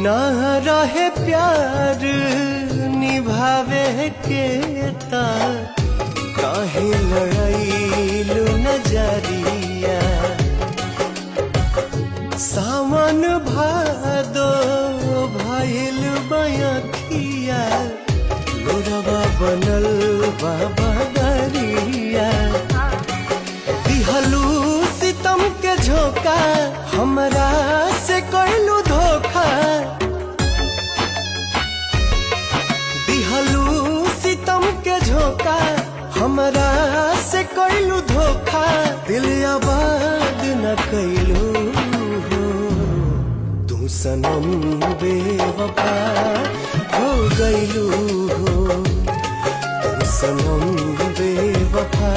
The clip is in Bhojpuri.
ना रहे प्यार निभावे के ता काहे लड़ाईलू नजरिया। सावन भादो भइल बयखिया लोरवा बनल बाबा दरिया। दिहलू सितम के झोंका हमरा से कइलू धोखा। दिहलू सितम के झोंका हमरा से कइलू धोखा। दिल आबाद न कइलू तू सनम बेवफा हो गइलू हो। तू सनम बेवफा